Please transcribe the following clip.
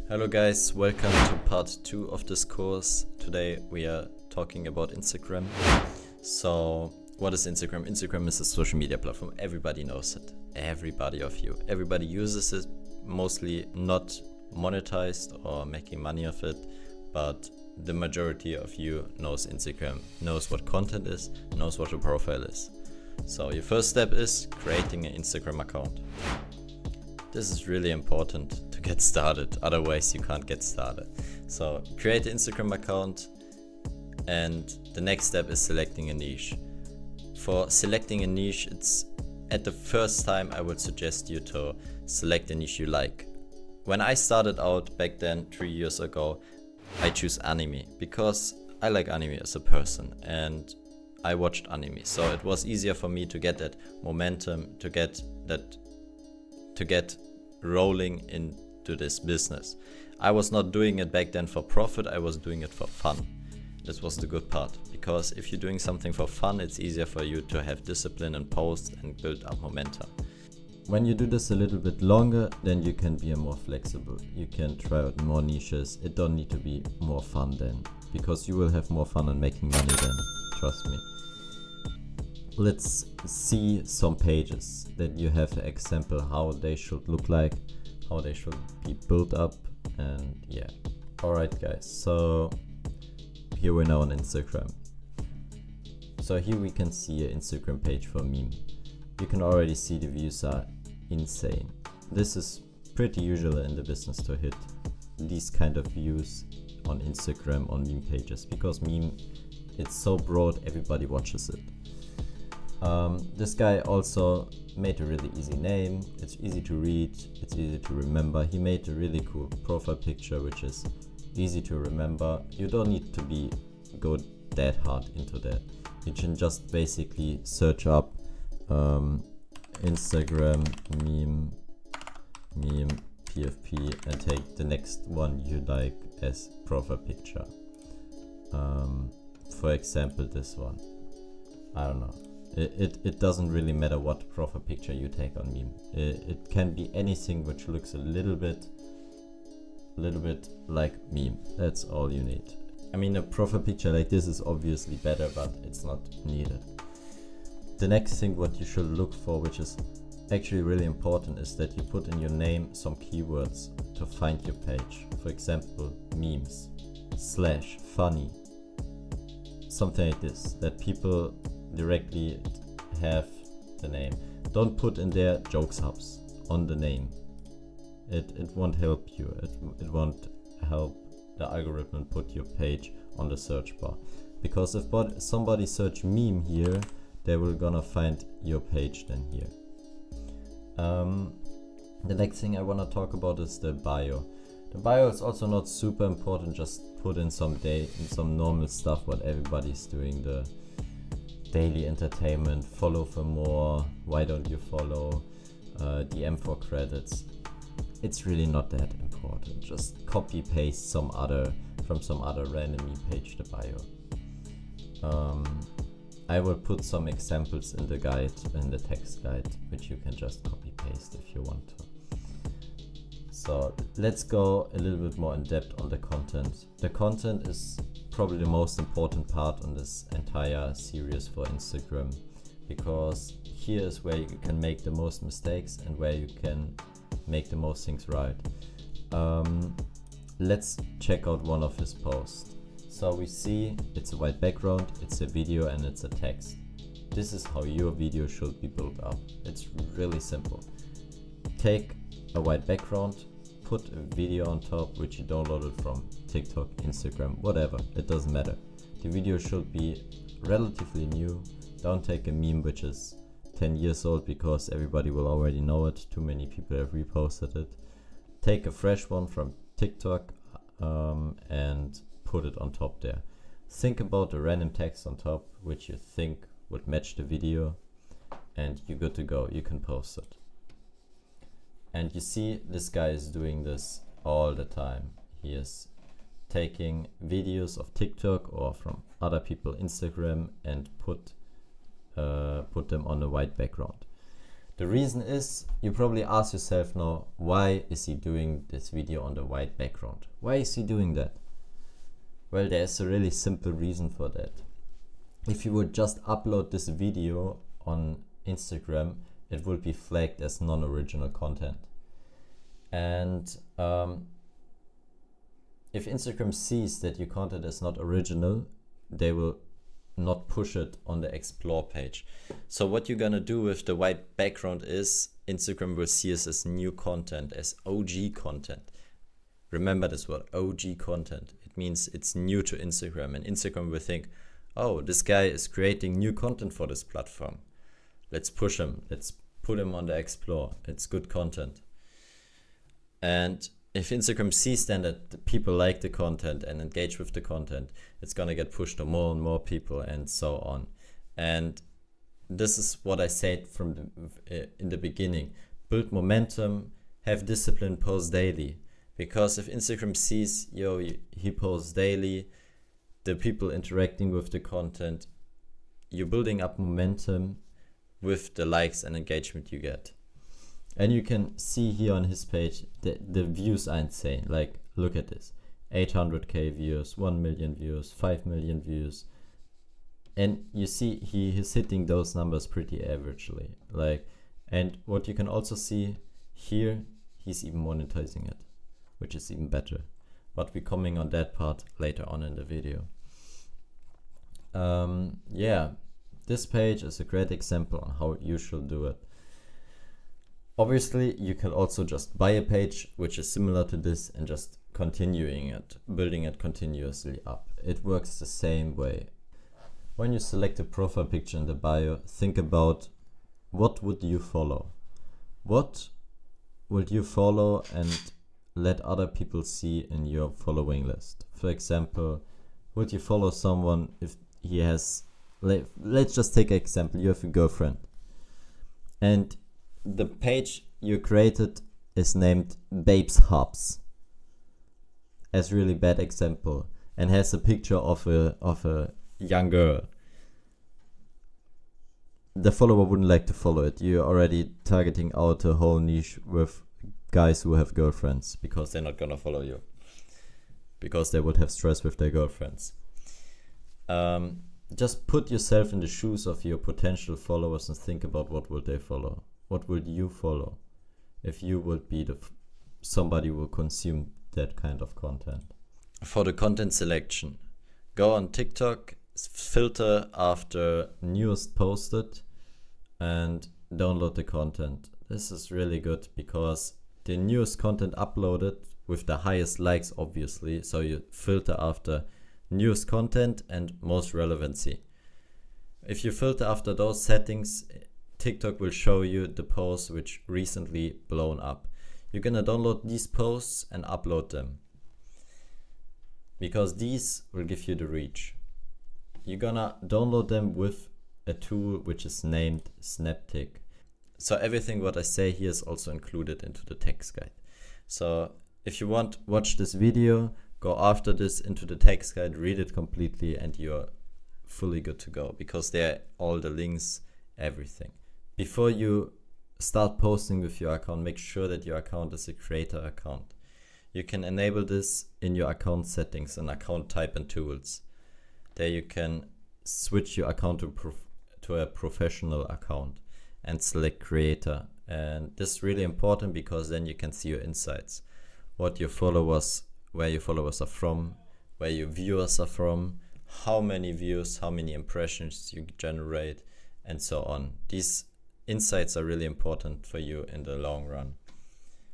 Hello guys, welcome to part 2 of this course. Today we are talking about Instagram. So what is Instagram? Instagram is a social media platform. Everybody knows it. Everybody uses it, mostly not monetized or making money of it, but the majority of you knows Instagram, knows what content is, knows what a profile is. So your first step is creating an Instagram account. This is really important to get started, otherwise you can't get started. So create an Instagram account, and the next step is selecting a niche. For selecting a niche, it's at the first time I would suggest you to select a niche you like. When I started out back then 3 years ago, I choose anime because I like anime as a person and I watched anime, so it was easier for me to get that momentum, to get rolling into this business. I was not doing it back then for profit, I was doing it for fun. This was the good part, because if you're doing something for fun, it's easier for you to have discipline and post and build up momentum. When you do this a little bit longer, then you can be more flexible. You can try out more niches. It don't need to be more fun then, because you will have more fun on making money then, trust me. Let's see some pages that you have an example how they should look like, how they should be built up, and yeah. Alright guys, so here we're now on Instagram. So here we can see an Instagram page for meme. You can already see the views are insane. This is pretty usual in the business to hit these kind of views on Instagram on meme pages, because meme, it's so broad, everybody watches it. This guy also made a really easy name. It's easy to read, it's easy to remember. He made a really cool profile picture which is easy to remember. You don't need to go that hard into that. You can just basically search up Instagram meme PFP and take the next one you like as profile picture. For example, this one. I don't know. It doesn't really matter what profile picture you take on meme. It can be anything which looks a little bit like meme. That's all you need. I mean, a profile picture like this is obviously better, but it's not needed. The next thing what you should look for, which is actually really important, is that you put in your name some keywords to find your page. For example, memes, / funny, something like this, that people directly have the name. Don't put in there jokes hubs on the name. It won't help you. It won't help the algorithm put your page on the search bar, because if somebody search meme here, they will gonna find your page then here. The next thing I wanna talk about is the bio. The bio is also not super important. Just put in some normal stuff what everybody's doing, the daily entertainment, follow for more, why don't you follow, DM for credits. It's really not that important. Just copy paste from some other random meme page, the bio. I will put some examples in the guide, in the text guide, which you can just copy paste if you want to. So let's go a little bit more in depth on the content. The content is probably the most important part on this entire series for Instagram, because here is where you can make the most mistakes and where you can make the most things right. Let's check out one of his posts. So we see it's a white background, it's a video, and it's a text. This is how your video should be built up. It's really simple. Take a white background, put a video on top which you downloaded from TikTok, Instagram, whatever, it doesn't matter. The video should be relatively new. Don't take a meme which is 10 years old, because everybody will already know it. Too many people have reposted it. Take a fresh one from TikTok and put it on top there. Think about a random text on top which you think would match the video, and you're good to go. You can post it. And you see this guy is doing this all the time. He is taking videos of TikTok or from other people Instagram and put them on a white background. The reason is, you probably ask yourself now, why is he doing this video on the white background? Why is he doing that? Well, there's a really simple reason for that. If you would just upload this video on Instagram, it would be flagged as non-original content. And if Instagram sees that your content is not original, they will not push it on the explore page. So what you're gonna do with the white background is Instagram will see us as new content, as OG content. Remember this word, OG content. It means it's new to Instagram, and Instagram will think, oh, this guy is creating new content for this platform. Let's push him. Let's put him on the explore. It's good content. And if Instagram sees then that the people like the content and engage with the content, it's gonna get pushed to more and more people and so on. And this is what I said from in the beginning. Build momentum, have discipline, post daily. Because if Instagram sees, yo, he posts daily, the people interacting with the content, you're building up momentum with the likes and engagement you get. And you can see here on his page, the views are insane. Like, look at this. 800k views, 1 million views, 5 million views. And you see he is hitting those numbers pretty averagely. Like, and what you can also see here, he's even monetizing it, which is even better. But we're coming on that part later on in the video. Yeah, this page is a great example on how you should do it. Obviously, you can also just buy a page which is similar to this and just continuing it, building it continuously up. It works the same way. When you select a profile picture in the bio, think about what would you follow? What would you follow and let other people see in your following list? For example, would you follow someone if he has, let's just take an example, you have a girlfriend and the page you created is named Babes Hubs, as really bad example, and has a picture of a young girl. The follower wouldn't like to follow it. You're already targeting out a whole niche with guys who have girlfriends, because they're not gonna follow you, because they would have stress with their girlfriends. Just put yourself in the shoes of your potential followers and think about what would they follow. What would you follow if you would be somebody who will consume that kind of content? For the content selection, go on TikTok, filter after newest posted, and download the content. This is really good because the newest content uploaded with the highest likes, obviously. So you filter after newest content and most relevancy. If you filter after those settings, TikTok will show you the posts which recently blown up. You're gonna download these posts and upload them, because these will give you the reach. You're gonna download them with a tool which is named Snaptic. So everything what I say here is also included into the text guide. So if you want, watch this video, go after this into the text guide, read it completely, and you're fully good to go, because there are all the links, everything. Before you start posting with your account, make sure that your account is a creator account. You can enable this in your account settings and account type and tools. There you can switch your account to a professional account and select creator. And this is really important because then you can see your insights, what your followers, where your followers are from, where your viewers are from, how many views, how many impressions you generate, and so on. These insights are really important for you in the long run.